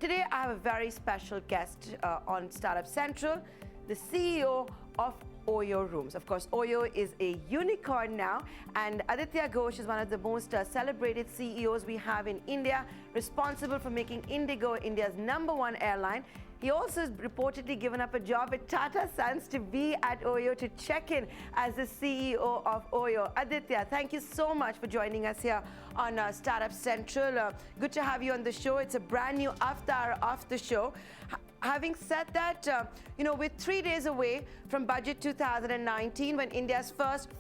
Today, I have a very special guest on Startup Central, the CEO of OYO Rooms. Of course, OYO is a unicorn now, and Aditya Ghosh is one of the most celebrated CEOs we have in India, responsible for making Indigo India's #1 airline. He also has reportedly given up a job at Tata Sons to be at OYO to check in as the CEO of OYO. Aditya, thank you so much for joining us here on Startup Central. Good to have you on the show. It's a brand new avatar of the show. Having said that, we're 3 days away from Budget 2019 when India's first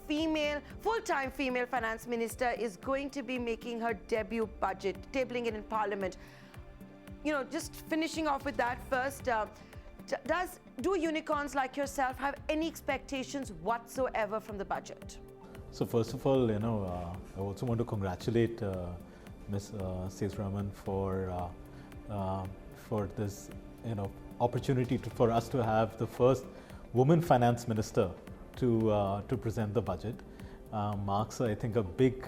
full-time female finance minister is going to be making her debut budget, tabling it in Parliament. Just finishing off with that first, do unicorns like yourself have any expectations whatsoever from the budget? So first of all, I also want to congratulate Ms. Sesraman for this, opportunity for us to have the first woman finance minister to present the budget. Marks, I think, a big,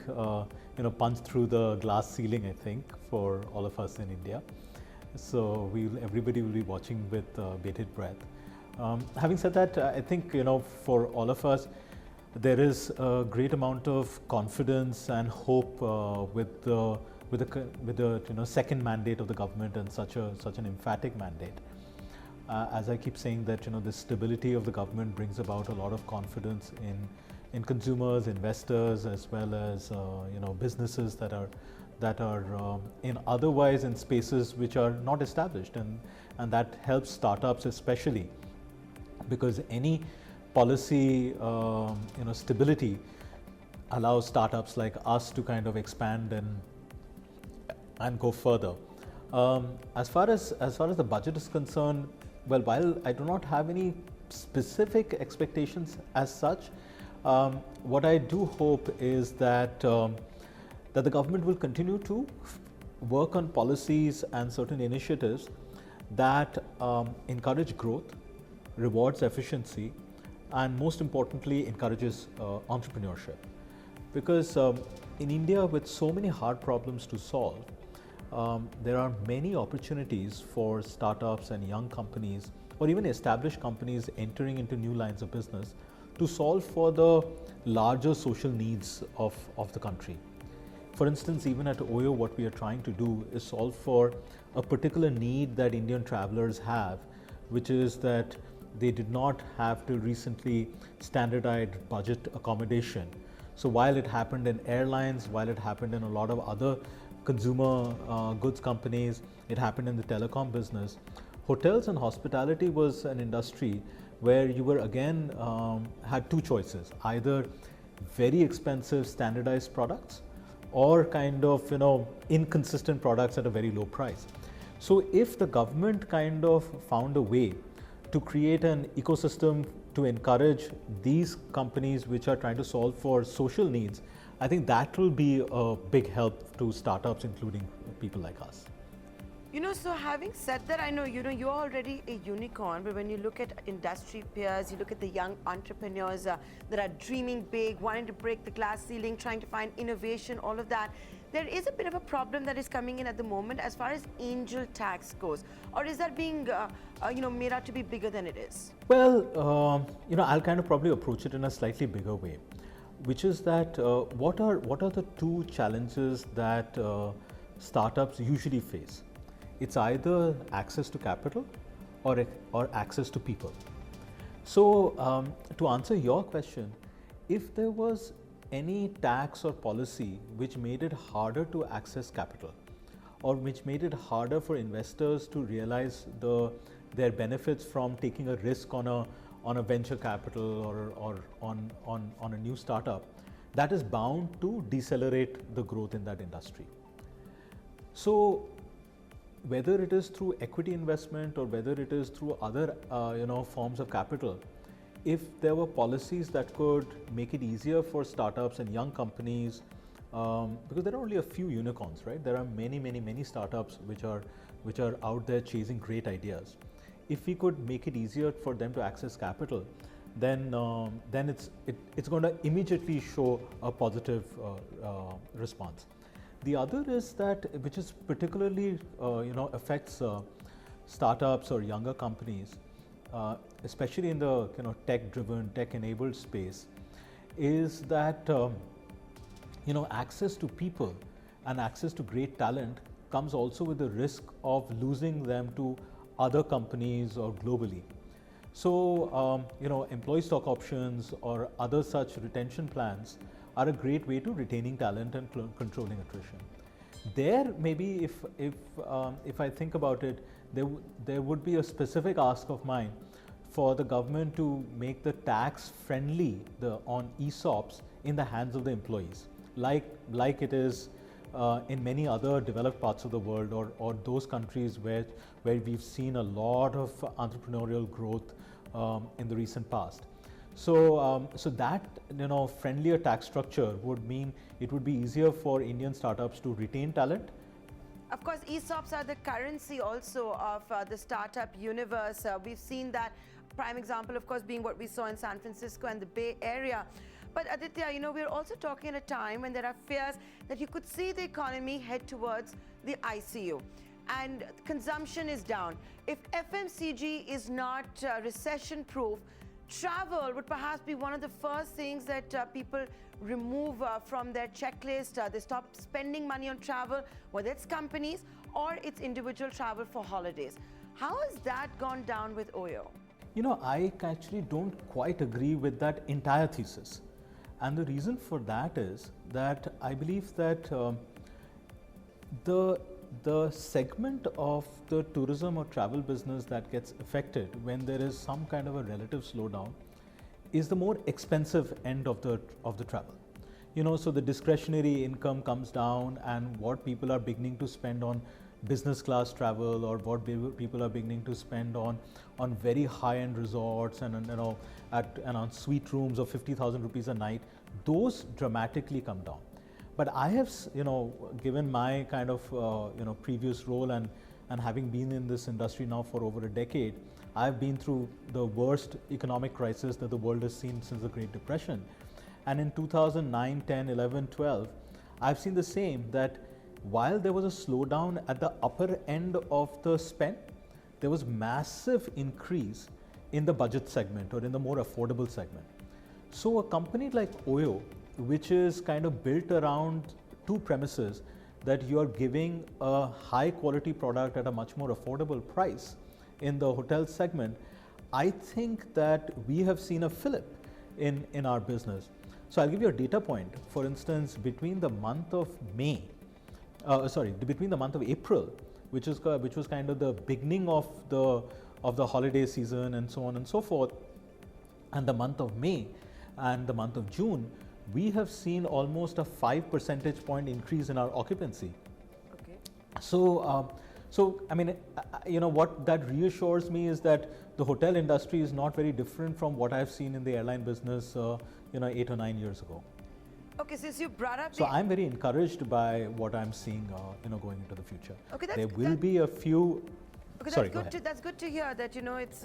punch through the glass ceiling, I think, for all of us in India. So everybody will be watching with bated breath. Having said that, I think for all of us, there is a great amount of confidence and hope with the second mandate of the government and such an emphatic mandate. As I keep saying that the stability of the government brings about a lot of confidence in consumers, investors, as well as businesses that are in otherwise in spaces which are not established, and that helps startups especially, because any policy stability allows startups like us to kind of expand and go further. As far as the budget is concerned, well, while I do not have any specific expectations as such, what I do hope is that the government will continue to work on policies and certain initiatives that encourage growth, rewards efficiency, and most importantly, encourages entrepreneurship. Because in India, with so many hard problems to solve, there are many opportunities for startups and young companies, or even established companies entering into new lines of business to solve for the larger social needs of the country. For instance, even at OYO, what we are trying to do is solve for a particular need that Indian travelers have, which is that they did not have to recently standardize budget accommodation. So while it happened in airlines, while it happened in a lot of other consumer goods companies, it happened in the telecom business, hotels and hospitality was an industry where you were again had two choices: either very expensive standardized products, or kind of inconsistent products at a very low price. So if the government kind of found a way to create an ecosystem to encourage these companies which are trying to solve for social needs, I think that will be a big help to startups, including people like us. So having said that, I know, you're already a unicorn, but when you look at industry peers, you look at the young entrepreneurs that are dreaming big, wanting to break the glass ceiling, trying to find innovation, all of that, there is a bit of a problem that is coming in at the moment as far as angel tax goes. Or is that being, made out to be bigger than it is? Well, I'll kind of probably approach it in a slightly bigger way, which is that what are the two challenges that startups usually face? It's either access to capital or access to people. So to answer your question, if there was any tax or policy which made it harder to access capital, or which made it harder for investors to realize their benefits from taking a risk on a venture capital or on a new startup, that is bound to decelerate the growth in that industry. So whether it is through equity investment or whether it is through other forms of capital, if there were policies that could make it easier for startups and young companies, because there are only a few unicorns, right? There are many startups which are out there chasing great ideas. If we could make it easier for them to access capital, then it's going to immediately show a positive response. The other is that, which is particularly, affects startups or younger companies, especially in the tech-driven, tech-enabled space, is that access to people and access to great talent comes also with the risk of losing them to other companies or globally. So, employee stock options or other such retention plans are a great way to retaining talent and controlling attrition. There, maybe if I think about it, there would be a specific ask of mine for the government to make the tax friendly on ESOPs in the hands of the employees, like it is in many other developed parts of the world, or those countries where we've seen a lot of entrepreneurial growth in the recent past. So that friendlier tax structure would mean it would be easier for Indian startups to retain talent. Of course, ESOPs are the currency also of the startup universe. We've seen that prime example, of course, being what we saw in San Francisco and the Bay Area. But Aditya, we're also talking at a time when there are fears that you could see the economy head towards the ICU. And consumption is down. If FMCG is not recession-proof, travel would perhaps be one of the first things that people remove from their checklist. They stop spending money on travel, whether it's companies or it's individual travel for holidays. How has that gone down with OYO? I actually don't quite agree with that entire thesis. And the reason for that is that I believe that the segment of the tourism or travel business that gets affected when there is some kind of a relative slowdown is the more expensive end of the travel. So the discretionary income comes down, and what people are beginning to spend on business class travel, or what people are beginning to spend on very high-end resorts and on suite rooms of 50,000 rupees a night, those dramatically come down. But I have, given my kind of previous role and having been in this industry now for over a decade, I've been through the worst economic crisis that the world has seen since the Great Depression. And in 2009, 10, 11, 12, I've seen the same, that while there was a slowdown at the upper end of the spend, there was massive increase in the budget segment or in the more affordable segment. So a company like OYO, which is kind of built around two premises, that you are giving a high quality product at a much more affordable price in the hotel segment, I think that we have seen a fillip in our business. So I'll give you a data point. For instance, between the month of between the month of April, which was kind of the beginning of the holiday season and so on and so forth, and the month of May and the month of June, we have seen almost a 5 percentage point increase in our occupancy. Okay. So I mean, what that reassures me is that the hotel industry is not very different from what I've seen in the airline business, 8 or 9 years ago. Okay, since you brought up, so I'm very encouraged by what I'm seeing, going into the future. Okay, there will be a few. Okay, Sorry, that's good to hear that it's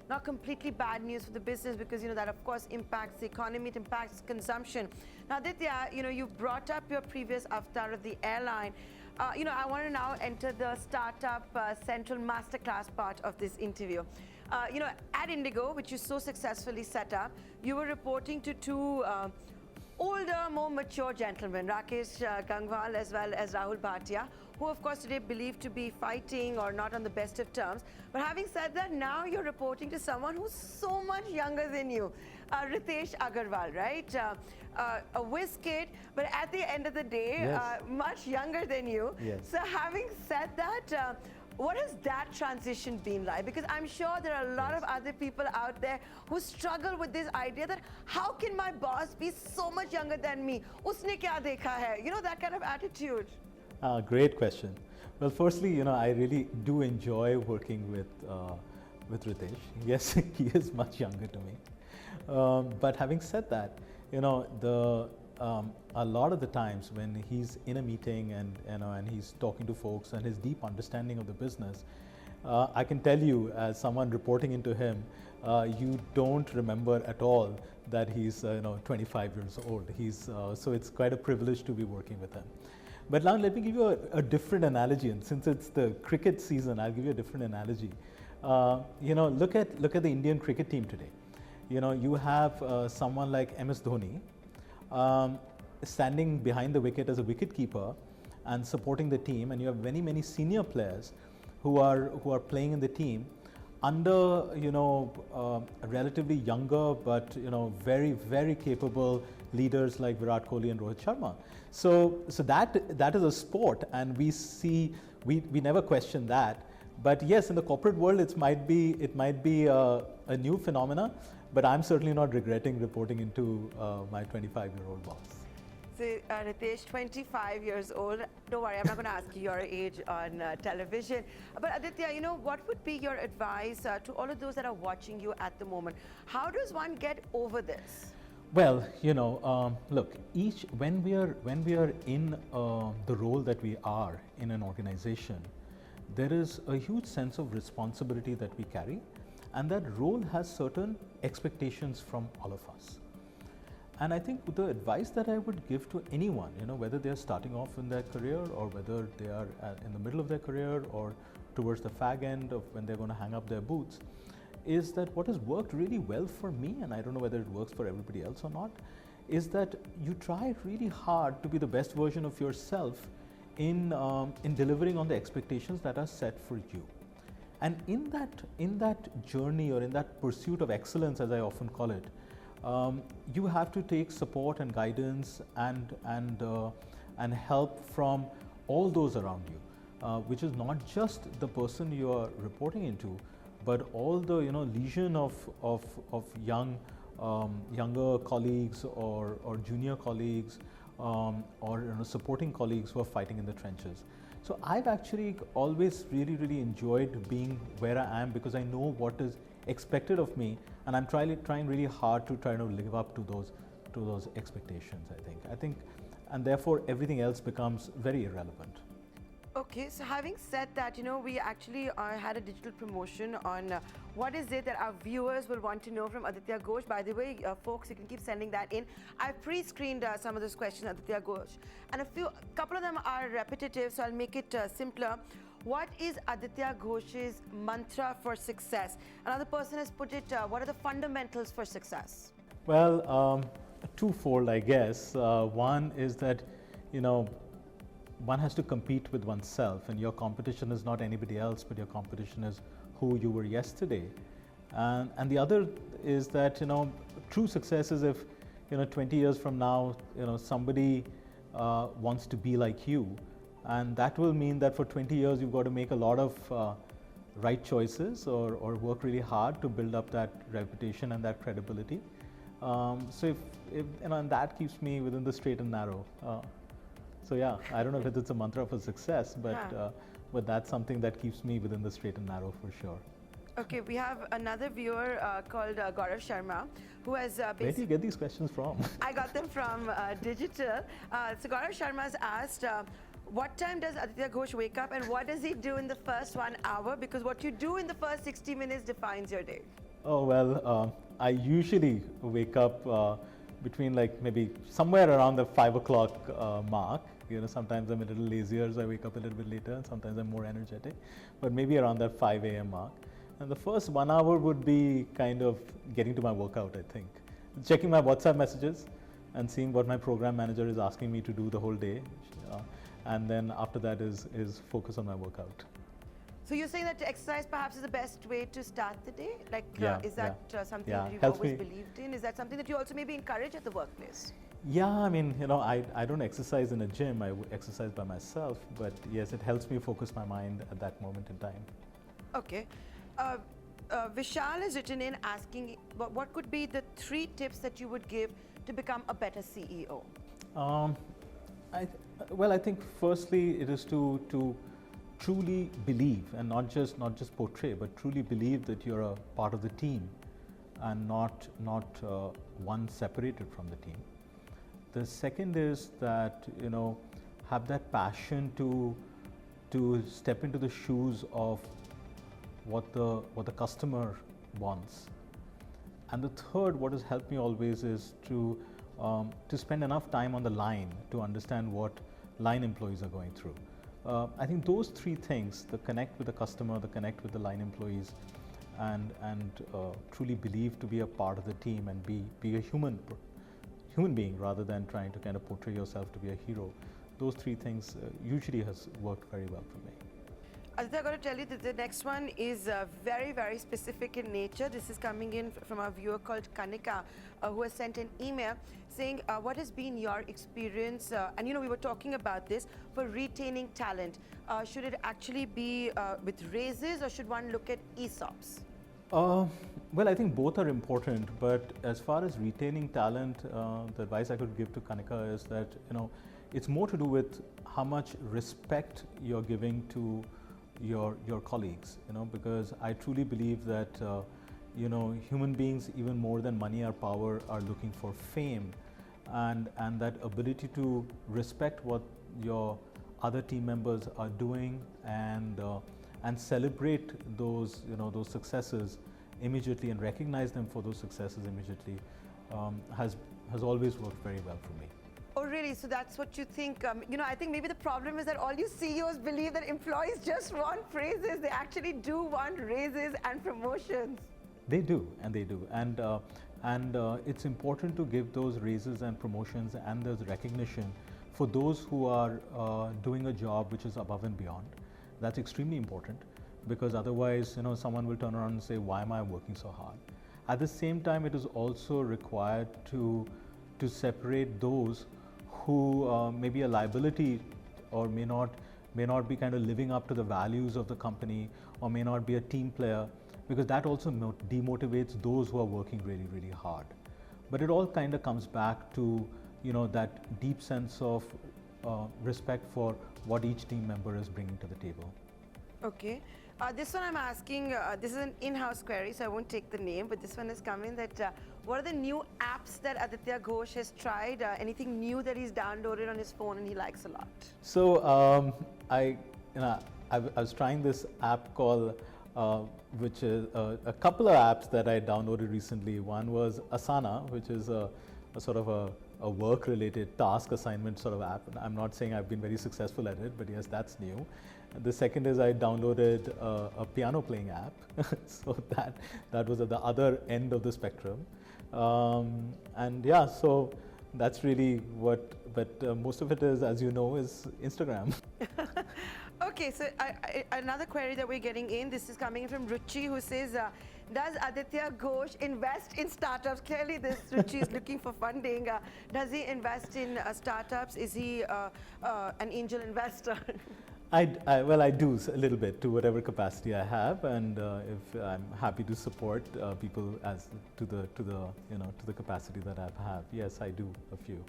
not completely bad news for the business, because that of course impacts the economy, it impacts consumption. Now Aditya, you brought up your previous avatar of the airline. I want to now enter the startup central masterclass part of this interview. At Indigo, which you so successfully set up, you were reporting to two older, more mature gentlemen, Rakesh Gangwal as well as Rahul Bhatia, who of course today believed to be fighting or not on the best of terms. But having said that, now you're reporting to someone who's so much younger than you, Ritesh Agarwal, right? A whiz kid, but at the end of the day, yes. Much younger than you. Yes. So having said that, what has that transition been like? Because I'm sure there are a lot of other people out there who struggle with this idea that how can my boss be so much younger than me? Usne kya dekha hai? That kind of attitude. Great question. Well, firstly, I really do enjoy working with Ritesh. Yes, he is much younger to me. But having said that, a lot of the times when he's in a meeting and he's talking to folks, and his deep understanding of the business, I can tell you, as someone reporting into him, you don't remember at all that he's 25 years old. So it's quite a privilege to be working with him. But now let me give you a different analogy, and since it's the cricket season, I'll give you a different analogy. Look at the Indian cricket team today. You have someone like MS Dhoni standing behind the wicket as a wicket keeper and supporting the team, and you have many senior players who are playing in the team under relatively younger but very capable leaders like Virat Kohli and Rohit Sharma. So that is a sport, and we never question that. But yes, in the corporate world, it might be a new phenomena, but I'm certainly not regretting reporting into my 25-year-old boss. So Ritesh, 25 years old. Don't worry, I'm not going to ask you your age on television. But Aditya, what would be your advice to all of those that are watching you at the moment? How does one get over this? Well, look, when we are in the role that we are in an organization, there is a huge sense of responsibility that we carry, and that role has certain expectations from all of us. And I think the advice that I would give to anyone, whether they are starting off in their career or whether they are in the middle of their career or towards the fag end of when they're going to hang up their boots, is that what has worked really well for me, and I don't know whether it works for everybody else or not, is that you try really hard to be the best version of yourself in delivering on the expectations that are set for you. And in that journey, or in that pursuit of excellence, as I often call it, you have to take support and guidance and help from all those around you, which is not just the person you are reporting into, but all the legion of younger colleagues or junior colleagues or supporting colleagues who are fighting in the trenches. So I've actually always really enjoyed being where I am, because I know what is expected of me, and I'm trying really hard to try to live up to those expectations. I think, and therefore everything else becomes very irrelevant. Okay, so having said that, we actually had a digital promotion on what is it that our viewers will want to know from Aditya Ghosh. By the way, folks, you can keep sending that in. I've pre-screened some of those questions, Aditya Ghosh, and a couple of them are repetitive, so I'll make it simpler. What is Aditya Ghosh's mantra for success? Another person has put it, what are the fundamentals for success? Well, twofold, I guess. One is that, one has to compete with oneself, and your competition is not anybody else, but your competition is who you were yesterday. And the other is that, true success is if, 20 years from now, somebody wants to be like you. And that will mean that for 20 years, you've got to make a lot of right choices or work really hard to build up that reputation and that credibility. So if and that keeps me within the straight and narrow. So yeah, I don't know if it's a mantra for success, but that's something that keeps me within the straight and narrow for sure. Okay, we have another viewer called Gaurav Sharma, who has Where do you get these questions from? I got them from Digital. So Gaurav Sharma has asked, what time does Aditya Ghosh wake up, and what does he do in the first 1 hour? Because what you do in the first 60 minutes defines your day. Oh, well, I usually wake up between maybe somewhere around the 5 o'clock mark. Sometimes I'm a little lazier, so I wake up a little bit later, and sometimes I'm more energetic, but maybe around that 5 a.m. mark. And the first 1 hour would be kind of getting to my workout, I think. Checking my WhatsApp messages and seeing what my program manager is asking me to do the whole day. And then after that is focus on my workout. So you're saying that exercise perhaps is the best way to start the day? Is that something that you've always believed in? Is that something that you also maybe encourage at the workplace? Yeah, I mean, I don't exercise in a gym. I exercise by myself. But yes, it helps me focus my mind at that moment in time. Okay. Vishal has written in asking, what could be the 3 tips that you would give to become a better CEO? Well, I think firstly it is to truly believe, and not just portray, but truly believe that you're a part of the team and not one separated from the team. The second is that have that passion to step into the shoes of what the customer wants. And the third, what has helped me always, is to spend enough time on the line to understand what line employees are going through. I think those three things, the connect with the customer, the connect with the line employees, and truly believe to be a part of the team and be a human being rather than trying to kind of portray yourself to be a hero. Those three things usually has worked very well for me. Aditya, I've got to tell you that the next one is very, very specific in nature. This is coming in from a viewer called Kanika, who has sent an email saying, what has been your experience, and we were talking about this, for retaining talent. Should it actually be with raises, or should one look at ESOPs? Well, I think both are important, but as far as retaining talent, the advice I could give to Kanika is that, it's more to do with how much respect you're giving to your colleagues, because I truly believe that, human beings, even more than money or power, are looking for fame, and that ability to respect what your other team members are doing and celebrate those, those successes immediately and recognize them for those successes immediately has always worked very well for me. Oh, really? So that's what you think? I think maybe the problem is that all you CEOs believe that employees just want praises. They actually do want raises and promotions. They do, and they do. And it's important to give those raises and promotions and there's recognition for those who are doing a job which is above and beyond. That's extremely important, because otherwise, someone will turn around and say, why am I working so hard? At the same time, it is also required to separate those who may be a liability or may not be kind of living up to the values of the company, or may not be a team player, because that also demotivates those who are working really, really hard. But it all kind of comes back to, that deep sense of respect for what each team member is bringing to the table. Okay. This one I'm asking, this is an in-house query, so I won't take the name, but this one has come in that what are the new apps that Aditya Ghosh has tried? Anything new that he's downloaded on his phone and he likes a lot? So I was trying this app called, which is a couple of apps that I downloaded recently. One was Asana, which is a sort of a work-related task assignment sort of app. I'm not saying I've been very successful at it, but yes, that's new. The second is I downloaded a piano playing app, so that was at the other end of the spectrum. And yeah, so that's really what, but most of it is, as you know, is Instagram. Okay, so another query that we're getting in, this is coming from Ruchi, who says, does Aditya Ghosh invest in startups? Clearly this Ruchi is looking for funding. Does he invest in startups? Is he an angel investor? Well, I do a little bit, to whatever capacity I have, and if I'm happy to support people as to the capacity that I have. Yes, I do a few.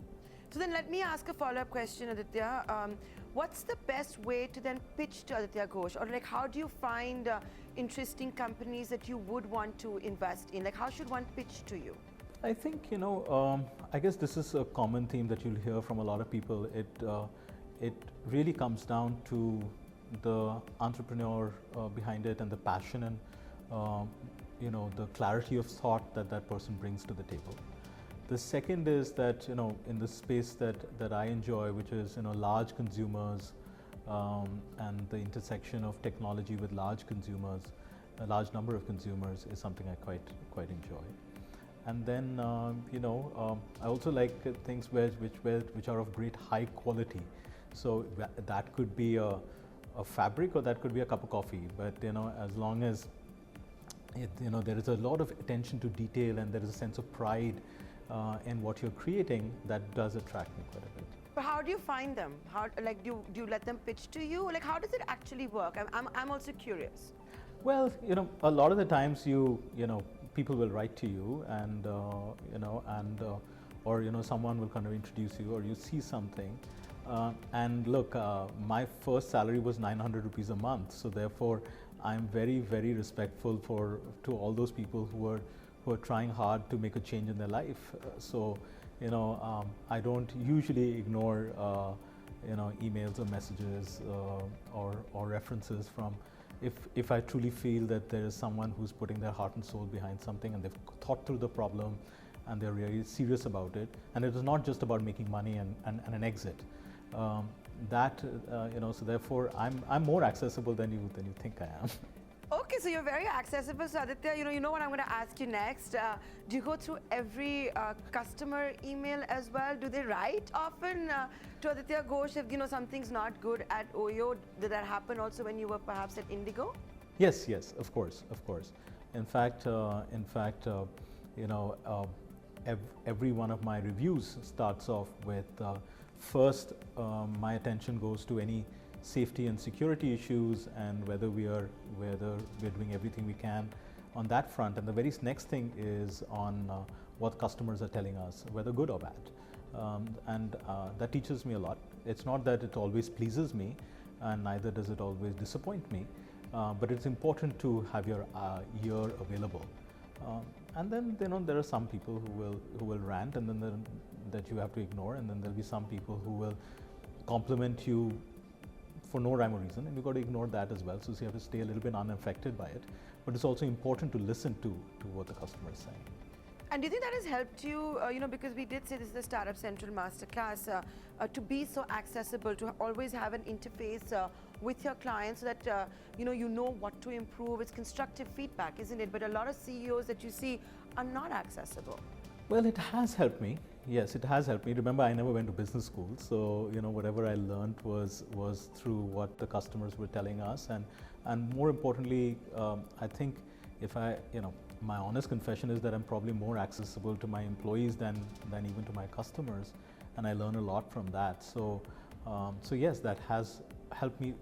So then let me ask a follow-up question, Aditya. What's the best way to then pitch to Aditya Ghosh, or like how do you find interesting companies that you would want to invest in? Like how should one pitch to you? I think I guess this is a common theme that you'll hear from a lot of people. It really comes down to the entrepreneur behind it and the passion and the clarity of thought that person brings to the table. The second is that in the space that I enjoy, which is large consumers and the intersection of technology with large consumers, a large number of consumers, is something I quite enjoy. And then I also like things which are of great high quality. So that could be a fabric, or that could be a cup of coffee. But as long as there is a lot of attention to detail and there is a sense of pride in what you're creating, that does attract me quite a bit. But how do you find them? How, like, do you let them pitch to you? Like, how does it actually work? I'm also curious. Well, a lot of the times people will write to you, and or someone will kind of introduce you, or you see something. And look, my first salary was 900 rupees a month, so therefore I'm very, very respectful to all those people who are trying hard to make a change in their life. I don't usually ignore emails or messages or references from, if I truly feel that there is someone who's putting their heart and soul behind something and they've thought through the problem and they're really serious about it, and it is not just about making money and an exit. that so therefore I'm more accessible than you think I am. Okay, so you're very accessible. So Aditya, you know what I'm going to ask you next. Do you go through every customer email as well? Do they write often to Aditya Ghosh if something's not good at OYO? Did that happen also when you were perhaps at Indigo? Yes, of course. In fact, every one of my reviews starts off with first, my attention goes to any safety and security issues and whether we're doing everything we can on that front. And the very next thing is on what customers are telling us, whether good or bad. And that teaches me a lot. It's not that it always pleases me, and neither does it always disappoint me. But it's important to have your ear available. And then there are some people who will rant, and then that you have to ignore, and then there'll be some people who will compliment you for no rhyme or reason, and you've got to ignore that as well. So you have to stay a little bit unaffected by it. But it's also important to listen to what the customer is saying. And do you think that has helped you, because we did say this is the Startup Central Masterclass, to be so accessible, to always have an interface with your clients so that, you know what to improve. It's constructive feedback, isn't it? But a lot of CEOs that you see are not accessible. Well, it has helped me. Yes, it has helped me. Remember, I never went to business school, so whatever I learned was through what the customers were telling us, and more importantly, I think if my honest confession is that I'm probably more accessible to my employees than even to my customers, and I learn a lot from that. So yes, that has helped me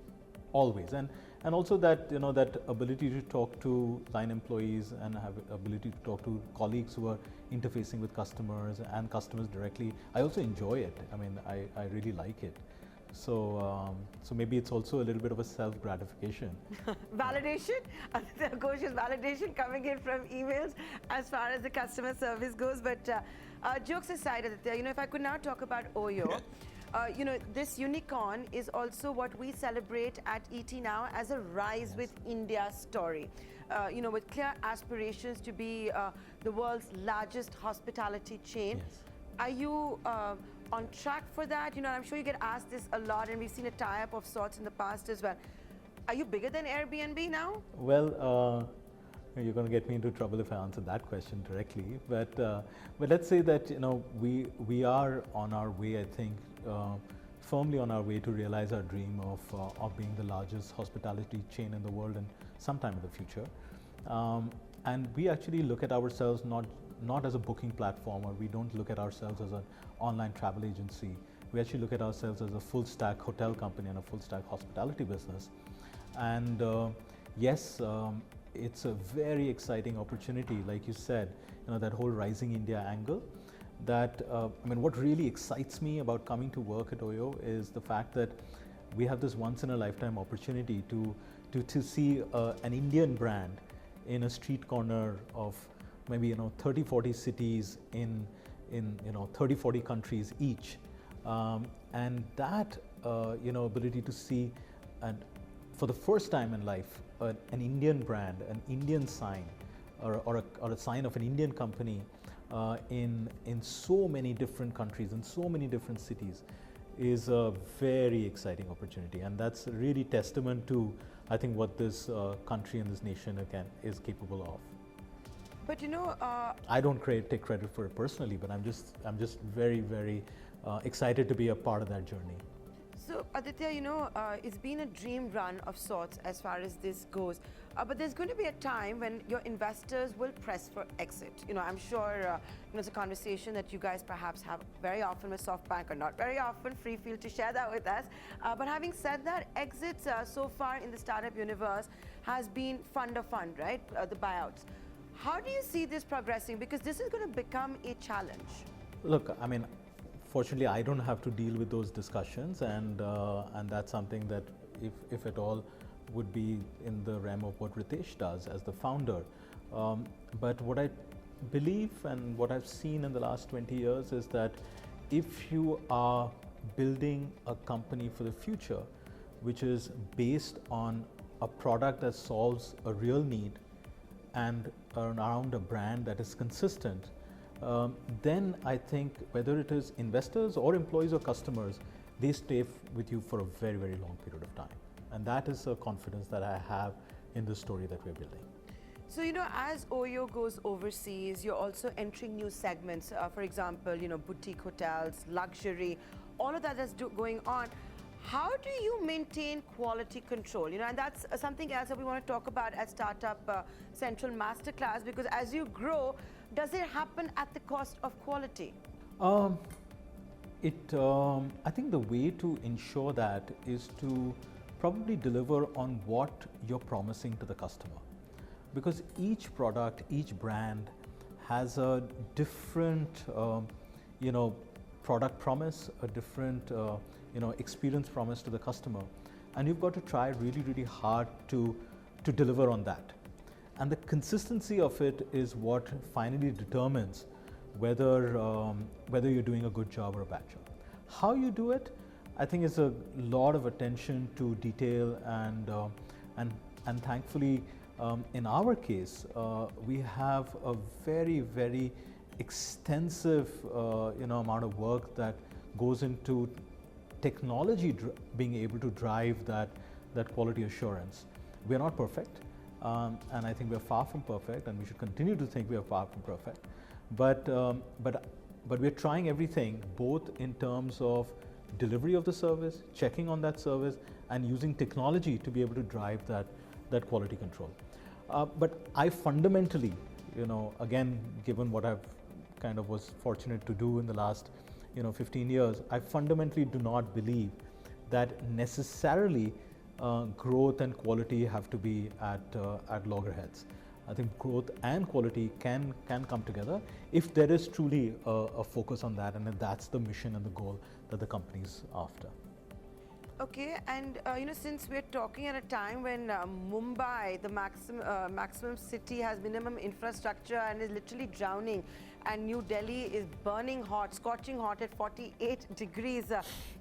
always, and also that that ability to talk to line employees and have ability to talk to colleagues who are interfacing with customers and customers directly. I also enjoy it. I mean, I really like it. So maybe it's also a little bit of a self-gratification. Validation? Aditya Ghosh's validation coming in from emails as far as the customer service goes. But jokes aside, Aditya, if I could now talk about OYO. This unicorn is also what we celebrate at ET now as a rise with India story. With clear aspirations to be the world's largest hospitality chain. Yes. Are you on track for that? I'm sure you get asked this a lot, and we've seen a tie-up of sorts in the past as well. Are you bigger than Airbnb now? Well, you're going to get me into trouble if I answer that question directly. But let's say that we are on our way. I think firmly on our way to realize our dream of being the largest hospitality chain in the world in sometime in the future. And we actually look at ourselves not as a booking platform, or we don't look at ourselves as an online travel agency. We actually look at ourselves as a full stack hotel company and a full stack hospitality business. And yes, it's a very exciting opportunity, like you said, that whole Rising India angle. That what really excites me about coming to work at OYO is the fact that we have this once in a lifetime opportunity to see an Indian brand in a street corner of maybe 30-40 cities in 30-40 countries each, and that ability to see, and for the first time in life, an Indian brand, an Indian sign, or a sign of an Indian company in so many different countries, in so many different cities, is a very exciting opportunity. And that's really testament to, I think, what this country and this nation is capable of. But I don't take credit for it personally, but I'm just very, very excited to be a part of that journey. So Aditya, it's been a dream run of sorts as far as this goes. But there's going to be a time when your investors will press for exit. I'm sure it's a conversation that you guys perhaps have very often with SoftBank, or not very often. Free feel to share that with us. But having said that, exits so far in the startup universe has been fund of fund, right? The buyouts. How do you see this progressing? Because this is going to become a challenge. Look, fortunately, I don't have to deal with those discussions, and that's something that, if at all, would be in the realm of what Ritesh does as the founder. But what I believe and what I've seen in the last 20 years is that if you are building a company for the future, which is based on a product that solves a real need and around a brand that is consistent, then I think whether it is investors or employees or customers, they stay with you for a very, very long period of time. And that is a confidence that I have in the story that we're building. So, as OYO goes overseas, you're also entering new segments. For example, boutique hotels, luxury, all of that is going on. How do you maintain quality control? And that's something else that we want to talk about at Startup Central Masterclass, because as you grow, does it happen at the cost of quality? I think the way to ensure that is to probably deliver on what you're promising to the customer. Because each product, each brand has a different, product promise, a different, experience promise to the customer, and you've got to try really, really hard to deliver on that. And the consistency of it is what finally determines whether you're doing a good job or a bad job. How you do it, I think, is a lot of attention to detail, and thankfully, in our case, we have a very, very extensive amount of work that goes into technology being able to drive that quality assurance. We are not perfect, and I think we are far from perfect, and we should continue to think we are far from perfect. But we're trying everything, both in terms of delivery of the service, checking on that service, and using technology to be able to drive that quality control. But I fundamentally, again, given what I've kind of was fortunate to do in the last 15 years, I fundamentally do not believe that necessarily growth and quality have to be at loggerheads. I think growth and quality can come together if there is truly a focus on that, and if that's the mission and the goal that the company's after. Okay, and since we're talking at a time when Mumbai, the maximum city, has minimum infrastructure and is literally drowning, and New Delhi is burning hot, scorching hot at 48 degrees,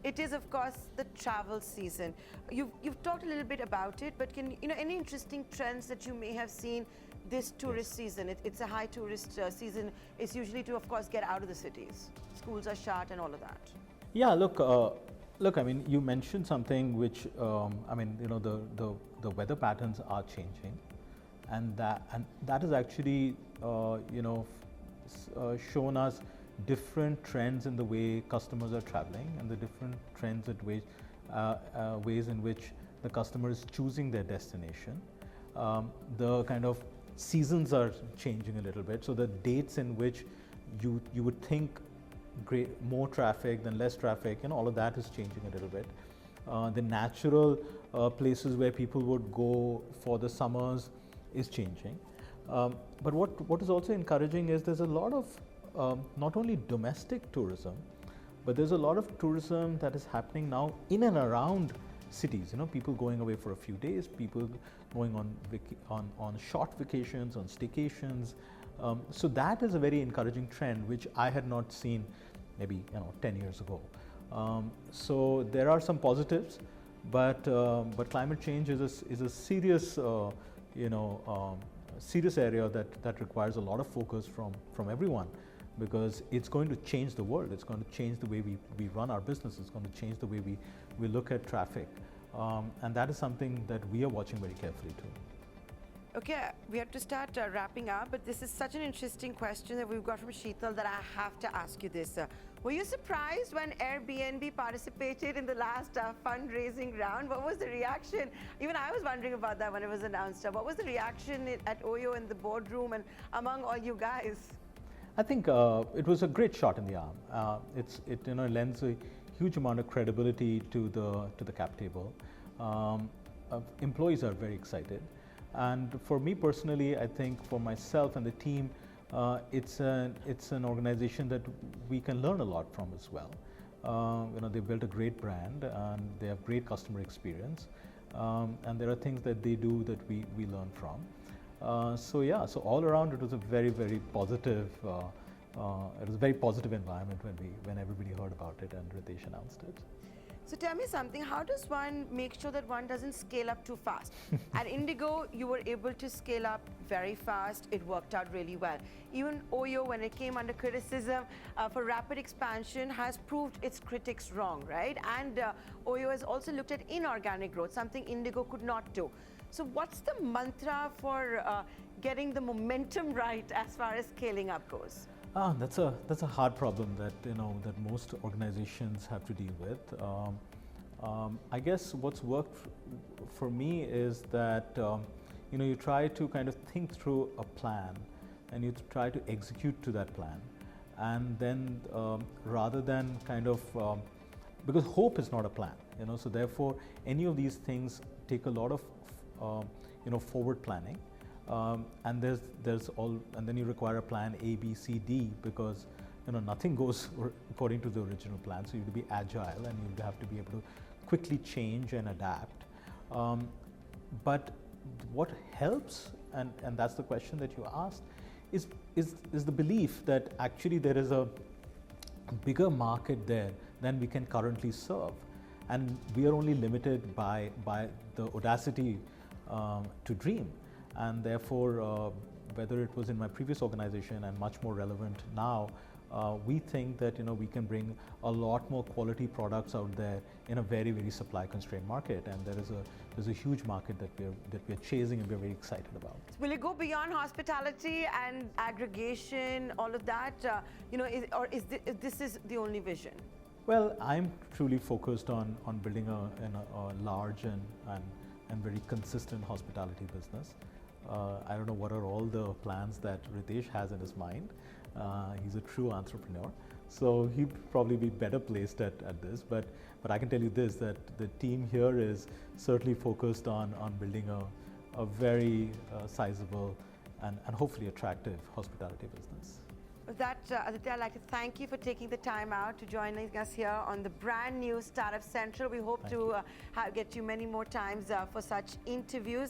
it is of course the travel season. You've talked a little bit about it, but can any interesting trends that you may have seen this tourist season? It's a high tourist season. It's usually to, of course, get out of the cities. Schools are shut and all of that. Yeah, look, I mean, you mentioned something which, the weather patterns are changing, and that has actually, shown us different trends in the way customers are traveling, and the different trends at ways in which the customer is choosing their destination. The kind of seasons are changing a little bit, so the dates in which you would think more traffic than less traffic, all of that is changing a little bit. The natural places where people would go for the summers is changing. But what is also encouraging is there's a lot of not only domestic tourism, but there's a lot of tourism that is happening now in and around cities. People going away for a few days, people going on short vacations, on staycations. So that is a very encouraging trend, which I had not seen maybe 10 years ago. So there are some positives, but climate change is a serious serious area that requires a lot of focus from everyone, because it's going to change the world. It's going to change the way we run our business. It's going to change the way we look at traffic, and that is something that we are watching very carefully too. Okay, we have to start wrapping up, but this is such an interesting question that we've got from Sheetal that I have to ask you this. Were you surprised when Airbnb participated in the last fundraising round? What was the reaction? Even I was wondering about that when it was announced. What was the reaction at OYO in the boardroom and among all you guys? I think it was a great shot in the arm. It lends a huge amount of credibility to the cap table. Employees are very excited. And for me personally, I think for myself and the team, it's an organization that we can learn a lot from as well. They built a great brand, and they have great customer experience, and there are things that they do that we learn from. So all around it was a very, very positive. It was a very positive environment when everybody heard about it and Ritesh announced it. So tell me something, how does one make sure that one doesn't scale up too fast? At Indigo, you were able to scale up very fast. It worked out really well. Even OYO, when it came under criticism for rapid expansion, has proved its critics wrong, right? And OYO has also looked at inorganic growth, something Indigo could not do. So what's the mantra for getting the momentum right as far as scaling up goes? That's a hard problem that that most organizations have to deal with. I guess what's worked for me is that you try to kind of think through a plan, and you try to execute to that plan, and then rather than kind of because hope is not a plan, so therefore any of these things take a lot of forward planning. And then you require a plan A, B, C, D, because nothing goes according to the original plan. So you have to be agile, and you have to be able to quickly change and adapt. But what helps, and that's the question that you asked, is the belief that actually there is a bigger market there than we can currently serve, and we are only limited by the audacity to dream. And therefore, whether it was in my previous organization and much more relevant now, we think that we can bring a lot more quality products out there in a very, very supply constrained market, and there's a huge market that we're chasing and we're very excited about. Will it go beyond hospitality and aggregation, all of that? Is this the only vision? Well, I'm truly focused on building a large and very consistent hospitality business. I don't know what are all the plans that Ritesh has in his mind. He's a true entrepreneur, so he'd probably be better placed at this. But I can tell you this, that the team here is certainly focused on building a very sizable and hopefully attractive hospitality business. With that, Aditya, I'd like to thank you for taking the time out to joining us here on the brand new Startup Central. We hope to get you many more times for such interviews.